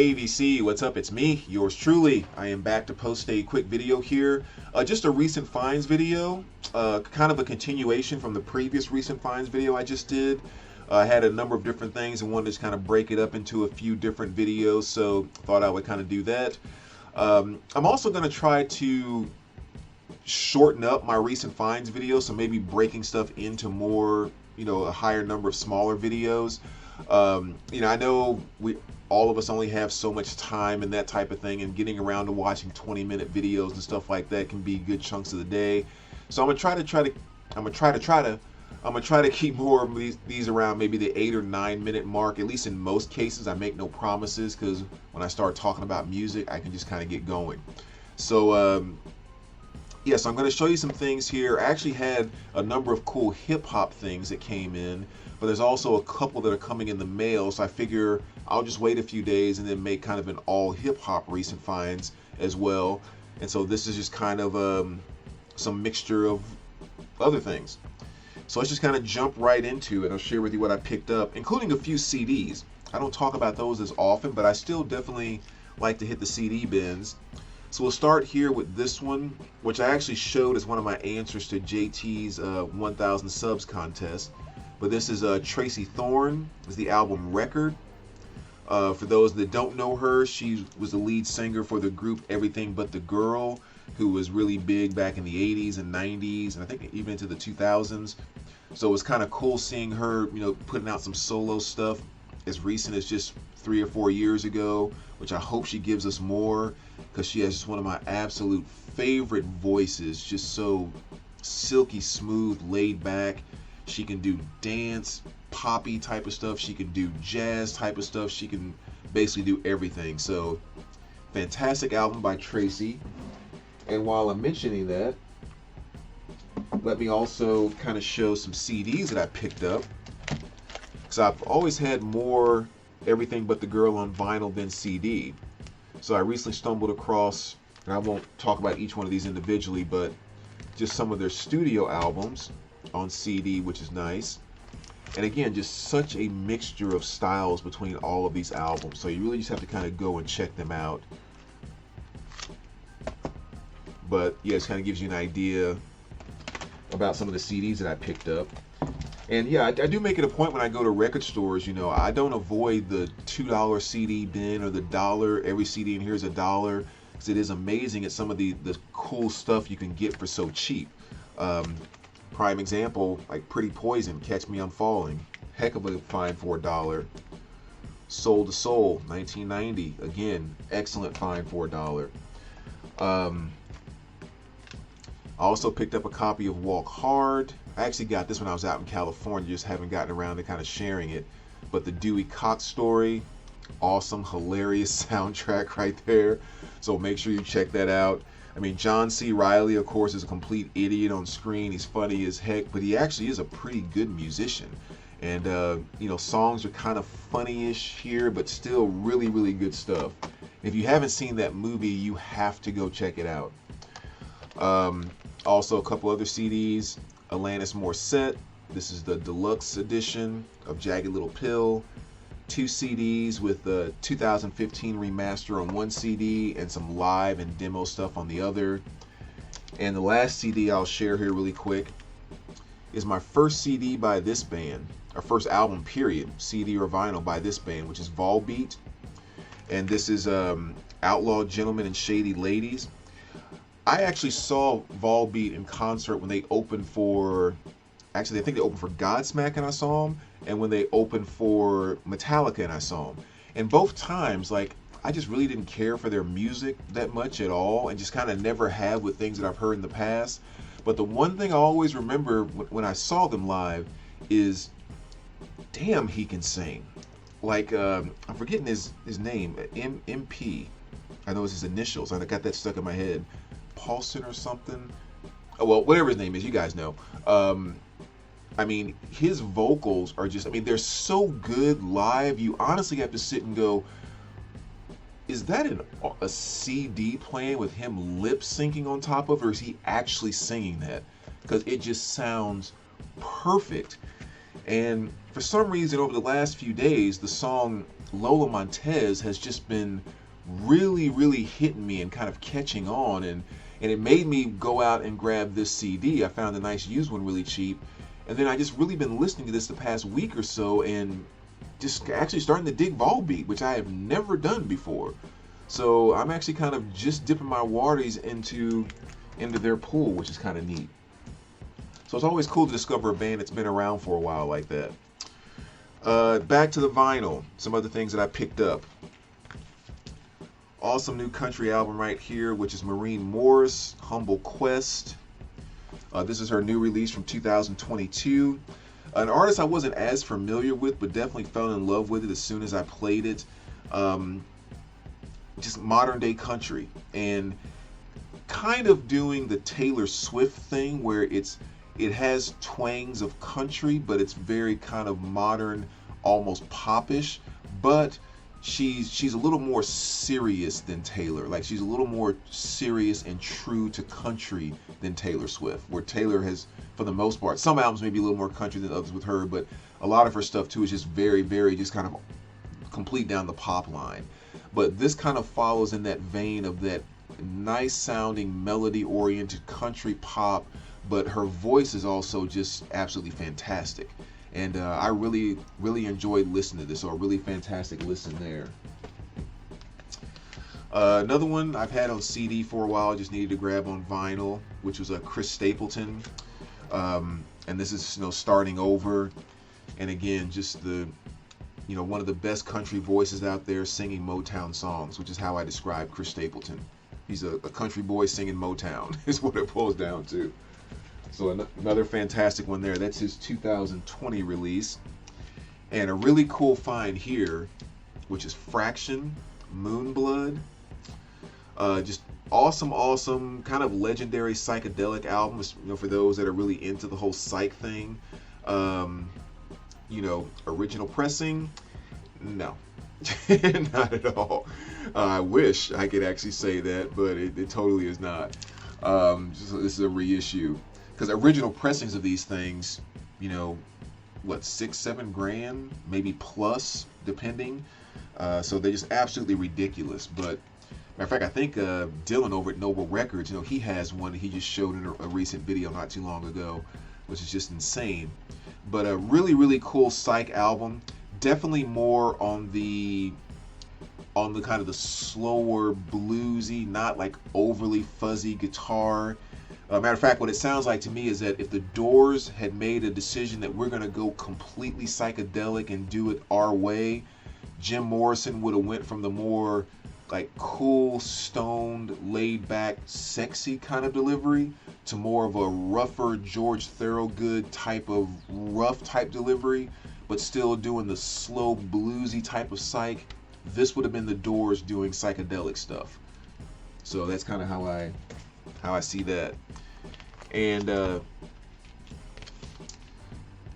Hey VC, what's up? It's me, yours truly. I am back to post a quick video here. Just a recent finds video, kind of a continuation from the previous recent finds video I just did. I had a number of different things and wanted to just kind of break it up into a few different videos, so thought I would kind of do that. I'm also going to try to shorten up my recent finds videos, so maybe breaking stuff into more, a higher number of smaller videos. I know all of us only have so much time and that type of thing, and getting around to watching 20-minute videos and stuff like that can be good chunks of the day. So I'm gonna try to keep more of these around maybe the 8 or 9 minute mark, at least in most cases. I make no promises, because when I start talking about music, I can just kind of get going. So yes, I'm going to show you some things here. I actually had a number of cool hip-hop things that came in, but there's also a couple that are coming in the mail, so I figure I'll just wait a few days and then make kind of an all hip-hop recent finds as well. And so this is just kind of some mixture of other things. So let's just kind of jump right into it. I'll share with you what I picked up, including a few CDs. I don't talk about those as often, but I still definitely like to hit the CD bins. So we'll start here with this one, which I actually showed as one of my answers to JT's 1,000 subs contest. But this is Tracy Thorne. Is the album Record. For those that don't know her, she was the lead singer for the group Everything But the Girl, who was really big back in the 80s and 90s, and I think even into the 2000s. So it was kind of cool seeing her, putting out some solo stuff as recent as just 3 or 4 years ago, which I hope she gives us more, because she has just one of my absolute favorite voices, just so silky smooth, laid back. She can do dance, poppy type of stuff. She can do jazz type of stuff. She can basically do everything. So fantastic album by Tracy. And while I'm mentioning that, let me also kind of show some CDs that I picked up. So I've always had more Everything But the Girl on vinyl than CD. So I recently stumbled across, and I won't talk about each one of these individually, but just some of their studio albums on CD, which is nice. And again, just such a mixture of styles between all of these albums. So you really just have to kind of go and check them out. But yeah, it kind of gives you an idea about some of the CDs that I picked up. And yeah, I do make it a point when I go to record stores, I don't avoid the $2 CD bin or the dollar. Every CD in here is $1, because it is amazing at some of the cool stuff you can get for so cheap. Prime example, like Pretty Poison, Catch Me I'm Falling, heck of a find for $1. Soul to Soul, 1990, again, excellent find for $1. I also picked up a copy of Walk Hard. I actually got this when I was out in California, just haven't gotten around to kind of sharing it. But the Dewey Cox Story, awesome, hilarious soundtrack right there. So make sure you check that out. I mean, John C. Reilly, of course, is a complete idiot on screen. He's funny as heck, but he actually is a pretty good musician. And, songs are kind of funny-ish here, but still really, really good stuff. If you haven't seen that movie, you have to go check it out. Also, a couple other CDs. Alanis Morissette. This is the deluxe edition of Jagged Little Pill. 2 CDs with the 2015 remaster on one CD and some live and demo stuff on the other. And the last CD I'll share here really quick is my first CD by this band, or first album period, CD or vinyl by this band, which is Volbeat. And this is Outlaw Gentlemen and Shady Ladies. I actually saw Volbeat in concert when they opened for, actually I think they opened for Godsmack and I saw them, and when they opened for Metallica and I saw them. And both times, I just really didn't care for their music that much at all, and just kind of never have with things that I've heard in the past. But the one thing I always remember when I saw them live is, damn, he can sing. I'm forgetting his name, MP. I know it's his initials, I got that stuck in my head. Paulson or something. Oh, well, whatever his name is, you guys know. I mean, his vocals are just, they're so good live. You honestly have to sit and go, is that a CD playing with him lip syncing on top of, or is he actually singing that? Because it just sounds perfect. And for some reason, over the last few days, the song Lola Montez has just been really hitting me and kind of catching on, and it made me go out and grab this CD. I found a nice used one really cheap, and then I just really been listening to this the past week or so, and just actually starting to dig Volbeat, which I have never done before. So I'm actually kind of just dipping my waters into their pool, which is kind of neat. So it's always cool to discover a band that's been around for a while like that. Back to the vinyl, some other things that I picked up. Awesome new country album right here, which is Maureen Morse, Humble Quest. This is her new release from 2022. An artist I wasn't as familiar with, but definitely fell in love with it as soon as I played it. Just modern day country, and kind of doing the Taylor Swift thing where it has twangs of country, but it's very kind of modern, almost popish, but she's a little more serious than Taylor. Like, she's a little more serious and true to country than Taylor Swift, where Taylor has, for the most part, some albums may be a little more country than others with her, but a lot of her stuff too is just very just kind of complete down the pop line. But this kind of follows in that vein of that nice sounding melody oriented country pop, but her voice is also just absolutely fantastic. And I really enjoyed listening to this, so a really fantastic listen there. Another one I've had on CD for a while, just needed to grab on vinyl, which was a Chris Stapleton. And this is, starting over. And again, just the, one of the best country voices out there singing Motown songs, which is how I describe Chris Stapleton. He's a country boy singing Motown, is what it boils down to. So another fantastic one there. That's his 2020 release. And a really cool find here, which is Fraction, Moonblood. Just awesome, kind of legendary psychedelic albums, for those that are really into the whole psych thing. Original pressing? No, not at all. I wish I could actually say that, but it totally is not. This is a reissue. Because original pressings of these things, $6-7 grand, maybe plus, depending. So they're just absolutely ridiculous. But matter of fact, I think Dylan over at Noble Records, he has one that he just showed in a recent video not too long ago, which is just insane. But a really cool psych album. Definitely more on the kind of the slower bluesy, not like overly fuzzy guitar. Matter of fact, what it sounds like to me is that if the Doors had made a decision that we're going to go completely psychedelic and do it our way, Jim Morrison would have went from the more like cool, stoned, laid back, sexy kind of delivery to more of a rougher George Thorogood type of rough type delivery, but still doing the slow bluesy type of psych. This would have been the Doors doing psychedelic stuff. So that's kind of how I see that. And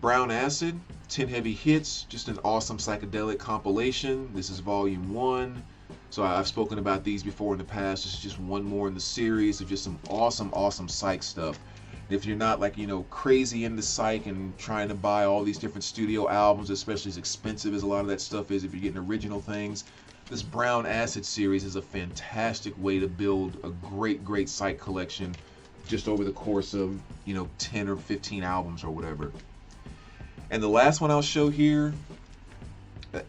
Brown Acid, 10 Heavy Hits, just an awesome psychedelic compilation. This is volume 1. So I've spoken about these before in the past. This is just one more in the series of just some awesome psych stuff. And if you're not like, crazy into psych and trying to buy all these different studio albums, especially as expensive as a lot of that stuff is, if you're getting original things, this Brown Acid series is a fantastic way to build a great psych collection just over the course of 10 or 15 albums or whatever. And the last one I'll show here,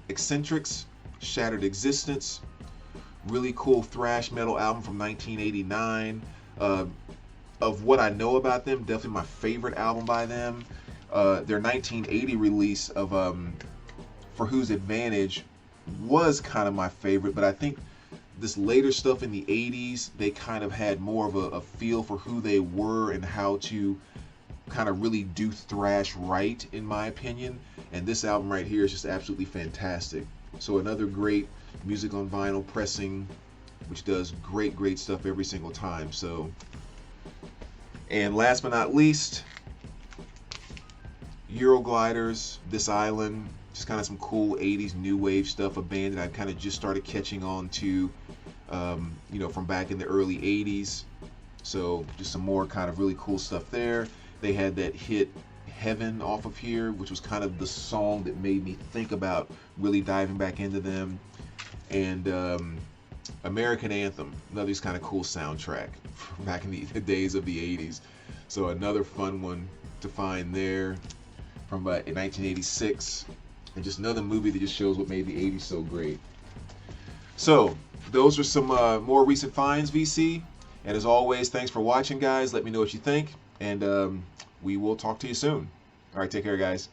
Eccentrics, Shattered Existence. Really cool thrash metal album from 1989. Of what I know about them, definitely my favorite album by them. Their 1980 release of For Whose Advantage was kind of my favorite, but I think this later stuff in the 80s, they kind of had more of a feel for who they were and how to kind of really do thrash right, in my opinion. And this album right here is just absolutely fantastic. So another great music on vinyl pressing, which does great stuff every single time. So, and last but not least, Eurogliders, This Island. Just kind of some cool 80s new wave stuff, a band that I kind of just started catching on to, from back in the early 80s. So just some more kind of really cool stuff there. They had that hit Heaven off of here, which was kind of the song that made me think about really diving back into them. And American Anthem, another kind of cool soundtrack from back in the days of the 80s. So another fun one to find there from 1986. And just another movie that just shows what made the 80s so great. So those are some more recent finds, VC. And as always, thanks for watching, guys. Let me know what you think. And we will talk to you soon. All right, take care, guys.